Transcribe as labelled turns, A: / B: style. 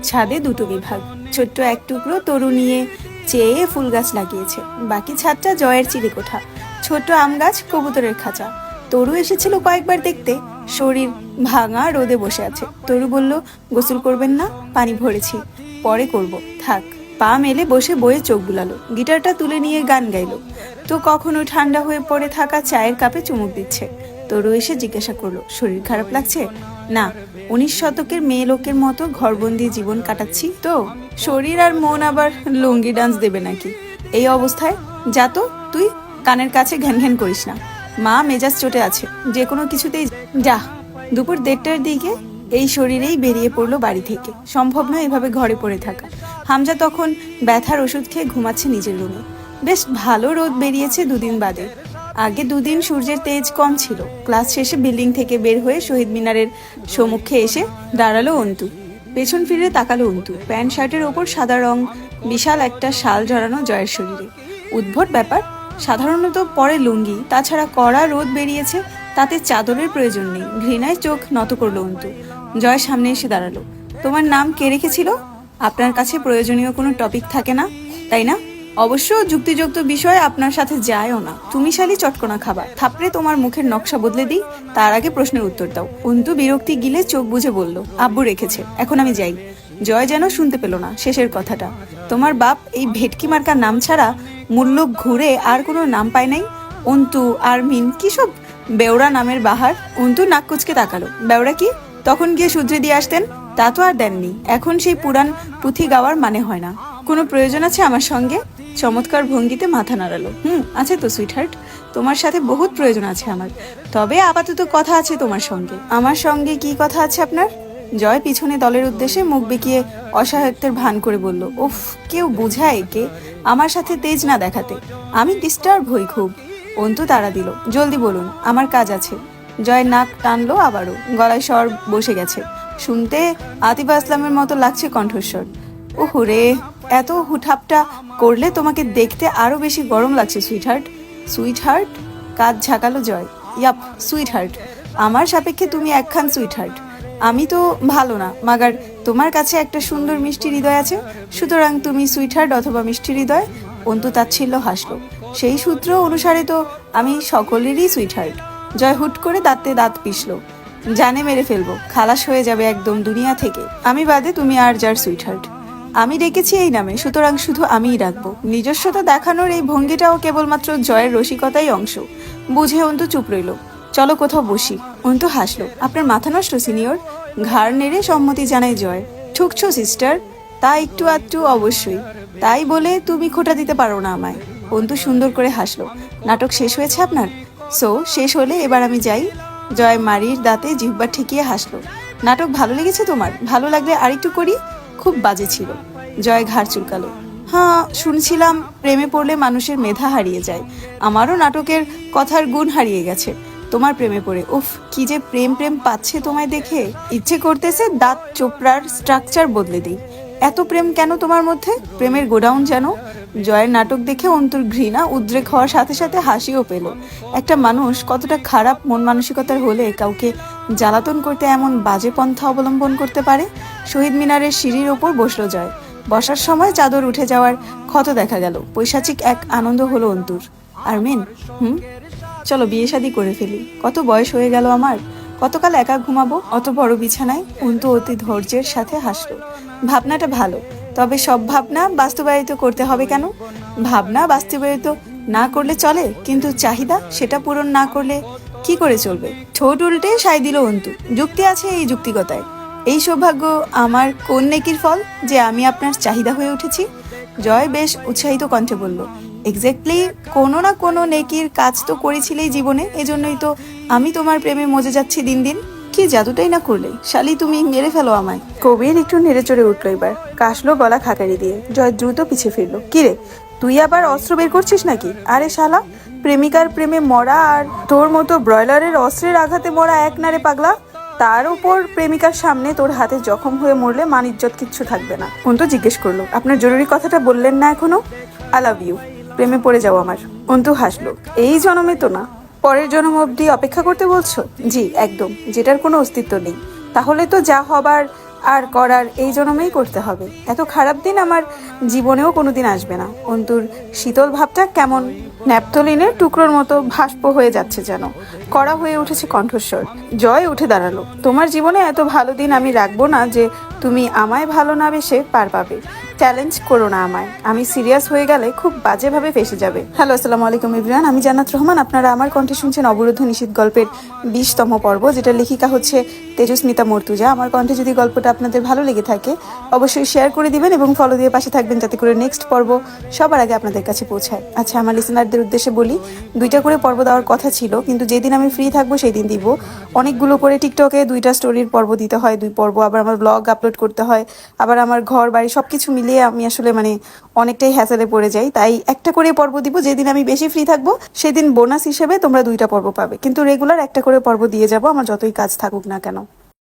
A: ছাদে দুটো বিভাগ, ছোট্ট এক টুকরো তরু নিয়ে চেয়ে ফুল গাছ লাগিয়েছে, বাকি ছাদটা জয়ের চিলেকোঠা, ছোট আম গাছ, কবুতরের খাঁচা। তরু এসেছিল কয়েকবার দেখতে, শরীর ভাঙা, রোদে বসে আছে। তরু বলল, গোসল করবেন না? পানি ভরেছি, পরে করব, থাক। পা মেলে বসে বইয়ে চোখ বুলালো, গিটারটা তুলে নিয়ে গান গাইলো। তো কখনো ঠান্ডা হয়ে পড়ে থাকা চায়ের কাপে চুমুক দিচ্ছে। তরু এসে জিজ্ঞাসা করলো, শরীর খারাপ লাগছে? না, 19 শতকের মেয়ে লোকের মতো ঘরবন্দি জীবন কাটাচ্ছি তো। শরীর আর মন আবার লুঙ্গি ডান্স দেবে নাকি এই অবস্থায়? যা তো, তুই কানের কাছে ঘ্যান ঘ্যান করিস না, মা মেজাজ চটে আছে, যে কোনো কিছুতেই যা। দুপুর 1:30টার দিকে এই শরীরেই বেরিয়ে পড়লো বাড়ি থেকে। সম্ভব নয় এভাবে ঘরে পড়ে থাকা। হামজা তখন ব্যথার ওষুধ খেয়ে ঘুমাচ্ছে নিজের রুমে। বেশ ভালো রোদ বেরিয়েছে দুদিন বাদে। আগে দুদিন সূর্যের তেজ কম ছিল। ক্লাস শেষে বিল্ডিং থেকে বের হয়ে শহীদ মিনারের সম্মুখে এসে দাঁড়ালো অন্তু। পেছন ফিরে তাকালো অন্তু। প্যান্ট শার্টের ওপর সাদা রং, বিশাল একটা শাল জড়ানো জয়ের শরীরে। উদ্ভট ব্যাপার, সাধারণত পরে লুঙ্গি, তাছাড়া কড়া রোদ বেরিয়েছে, তাতে চাদরের প্রয়োজন নেই। ঘৃণায় চোখ নত করলো অন্তু। জয় সামনে এসে দাঁড়ালো। তোমার নাম কে রেখেছিল? আপনার কাছে প্রয়োজনীয় কোনো টপিক থাকে না, তাই না? অবশ্য যুক্তিযুক্ত বিষয় আপনার সাথে যায়ও না। তুমি শালি চটকনা খাবার, থাপড়ে তোমার মুখের নকশা বদলে দিই, তার আগে প্রশ্নের উত্তর দাও। অন্তু বিরক্তি গিলে চোখ বুঝে বলল, আব্বু রেখেছে, এখন আমি যাই। জয় যেন শুনতে পেল না শেষের কথাটা। তোমার বাপ এই ভেটকি মার্কার নাম ছাড়া মূল্য ঘুরে আর কোনো নাম পায় নাই? অন্তু, আরমিন, কি সব বেওড়া নামের বাহার। অন্তু নাক কুচকে তাকালো। বেওড়া কি? তখন গিয়ে শুধরে দিয়ে আসতেন, তা তো আর দেননি। এখন সেই পুরাণ পুঁথি গাওয়ার মানে হয় না। কোনো প্রয়োজন আছে আমার সঙ্গে? চমৎকার ভঙ্গিতে মাথা নাড়ালো। আছে তো সুইটহার্ট, তোমার সাথে বহুত প্রয়োজন আছে আমার। তবে আপাতত কথা আছে তোমার সঙ্গে। আমার সঙ্গে কি কথা আছে আপনার? জয় পিছনে দলের উদ্দেশ্যে মুখ বেঁকিয়ে অসহায়ত্বের ভান করে বলল, উফ, কেউ বুঝায় কে আমার সাথে তেজ না দেখাতে? আমি ডিস্টার্ব হই খুব। অন্তু তাড়া দিল, জলদি বলুন, আমার কাজ আছে। জয় নাক টানলো আবারও, গলায় স্বর বসে গেছে। শুনতে আতিফ আসলামের মতো লাগছে কণ্ঠস্বর। ওহরে, এত হুঠাপটা করলে তোমাকে দেখতে আরো বেশি গরম লাগছে সুইটহার্ট। সুইটহার্ট? কাজ ঝাঁকালো জয়। Yup, sweetheart. আমার সাপেক্ষে তুমি একখান সুইটহার্ট। আমি তো ভালো না, মাগার তোমার কাছে একটা সুন্দর মিষ্টি হৃদয় আছে, সুতরাং তুমি সুইটহার্ট অথবা মিষ্টি হৃদয়। অন্তু তাচ্ছিল্য হাসলো। সেই সূত্র অনুসারে তো আমি সকলেরই সুইটহার্ট। জয় হুট করে দাঁতে দাঁত পিষলো। জানে মেরে ফেলবো, খালাস হয়ে যাবে একদম দুনিয়া থেকে। আমি বাদে তুমি আর যার সুইটহার্ট। আমি ডেকেছি এই নামে, সুতরাং শুধু আমিই রাখবো। নিজস্বতা দেখানোর এই ভঙ্গিটাও কেবলমাত্র জয়ের রসিকতাই অংশ। বুঝে অন্তু চুপ রইল। চলো কোথাও বসি। অন্তু হাসলো। আপনার মাথা নষ্ট সিনিয়র। ঘাড় নেড়ে সম্মতি জানায় জয়। ঠুকছো সিস্টার? তা একটু আধটু অবশ্যই। তাই বলে তুমি খোঁটা দিতে পারো না আমায়। অন্তু সুন্দর করে হাসলো। নাটক শেষ হয়েছে আপনার? সো শেষ হলে এবার আমি যাই। জয় মারির দাঁতে জিহ্বা ঠেকিয়ে হাসলো। নাটক ভালো লেগেছে তোমার? ভালো লাগলে আরেকটু করি। খুব বাজে ছিল। জয় ঘাড় চুলকালো। হ্যাঁ, শুনছিলাম প্রেমে পড়লে মানুষের মেধা হারিয়ে যায়। আমারও নাটকের কথার গুণ হারিয়ে গেছে তোমার প্রেমে পড়ে। উফ, কি যে প্রেম প্রেম পাচ্ছে তোমায় দেখে। ইচ্ছে করতেছে দাঁত চোপড়ার স্ট্রাকচার বদলে দিই। এত প্রেম কেন তোমার মধ্যে? প্রেমের গোডাউন যেন। জয়ের নাটক দেখে অন্তুর ঘৃণা উদ্রেক হওয়ার সাথে সাথে হাসিও পেল। একটা মানুষ কতটা খারাপ মন মানসিকতার হলে কাউকে জ্বালাতন করতে এমন বাজে পন্থা অবলম্বন করতে পারে। শহীদ মিনারের সিঁড়ির ওপর বসলো জয়। বসার সময় চাদর উঠে যাওয়ার ক্ষত দেখা গেল। পৈশাচিক এক আনন্দ হলো অন্তুর। আরমিন, চলো বিয়ে শাদী করে ফেলি। কত বয়স হয়ে গেল আমার, কতকাল একা ঘুমাবো অত বড় বিছানায়। অন্তু অতি ধৈর্যের সাথে হাসলো। ভাবনাটা ভালো, তবে সব ভাবনা বাস্তবায়িত করতে হবে কেন? ভাবনা বাস্তবায়িত না করলে চলে, কিন্তু চাহিদা সেটা পূরণ না করলে কি করে চলবে? ঠোঁট উল্টে সায় দিল অন্তু। যুক্তি আছে এই যুক্তিকতায়। এই সৌভাগ্য আমার কোন নেকির ফল যে আমি আপনার চাহিদা হয়ে উঠেছি? জয় বেশ উৎসাহিত কণ্ঠে বলল, এক্স্যাক্টলি, কোনো না কোনো নেকির কাজ তো করেছিলেই জীবনে, এজন্যই তো আমি তোমার প্রেমে মজে যাচ্ছি দিন দিন। কি জাদুটাই না করলে শালি, তুমি মেরে ফেলো আমায়। কবির একটু নেড়ে চড়ে উঠলো এবার, কাশলো গলা খাকারি দিয়ে। জয় দ্রুত পিছে ফিরলো। কিরে, তুই আবার অস্ত্র বের করছিস নাকি? আরে শালা, প্রেমিকার প্রেমে মরা আর তোর মতো ব্রয়লারের অস্ত্রের আঘাতে মরা এক না রে পাগলা। তার উপর প্রেমিকার সামনে তোর হাতে জখম হয়ে মরলে মান ইজ্জত কিচ্ছু থাকবে না। অন্তু জিজ্ঞেস করলো, আপনার জরুরি কথাটা বললেন না এখনো? I love you. প্রেমে পড়ে যাও আমার। অন্তু হাসলো। এই জন্মে তো না, পরের জন্ম অবধি অপেক্ষা করতে বলছো? জি একদম, যেটার কোনো অস্তিত্ব নেই। তাহলে তো যা হবার আর করার এই জন্যই করতে হবে। এত খারাপ দিন আমার জীবনেও কোনোদিন আসবে না। অন্তুর শীতল ভাবটা কেমন ন্যাপথলিনের টুকরোর মতো ভাস্প হয়ে যাচ্ছে যেন। কড়া হয়ে উঠেছে কণ্ঠস্বর। জয় উঠে দাঁড়ালো। তোমার জীবনে এত ভালো দিন আমি রাখবো না যে তুমি আমায় ভালো না বেসে পার পাবে। চ্যালেঞ্জ করো না আমায়। আমি সিরিয়াস হয়ে গেলে খুব বাজেভাবে ফেসে যাবে। হ্যালো, আসসালামু আলাইকুম এভরিওয়ান। আমি জান্নাত রহমান। আপনারা আমার কণ্ঠে শুনছেন অবরুদ্ধ নিষিদ্ধ গল্পের 20তম পর্ব, যেটা লেখিকা হচ্ছে তেজস্মিতা মর্তুজা। আমার কণ্ঠে যদি গল্পটা আপনাদের ভালো লেগে থাকে অবশ্যই শেয়ার করে দিবেন এবং ফলো দিয়ে পাশে থাকবেন, যাতে করে নেক্সট পর্ব সবার আগে আপনাদের কাছে পৌঁছায়। আচ্ছা, আমার লিসেনারদের উদ্দেশ্যে বলি, 2টা করে পর্ব দেওয়ার কথা ছিল, কিন্তু যেদিন আমি ফ্রি থাকবো সেই দিন দিব। অনেকগুলো করে টিকটকে 2টা স্টোরির পর্ব দিতে হয়, 2 পর্ব, আবার আমার ব্লগ আপলোড করতে হয়, আবার আমার ঘর বাড়ি সবকিছু মিলিয়ে আমি আসলে অনেকটাই হ্যাসেলে পড়ে যাই। তাই একটা করে পর্ব দিব। যেদিন আমি বেশি ফ্রি থাকবো সেদিন বোনাস হিসেবে তোমরা 2টা পর্ব পাবে, কিন্তু রেগুলার একটা করে পর্ব দিয়ে যাব আমার যতই কাজ থাকুক না কেন।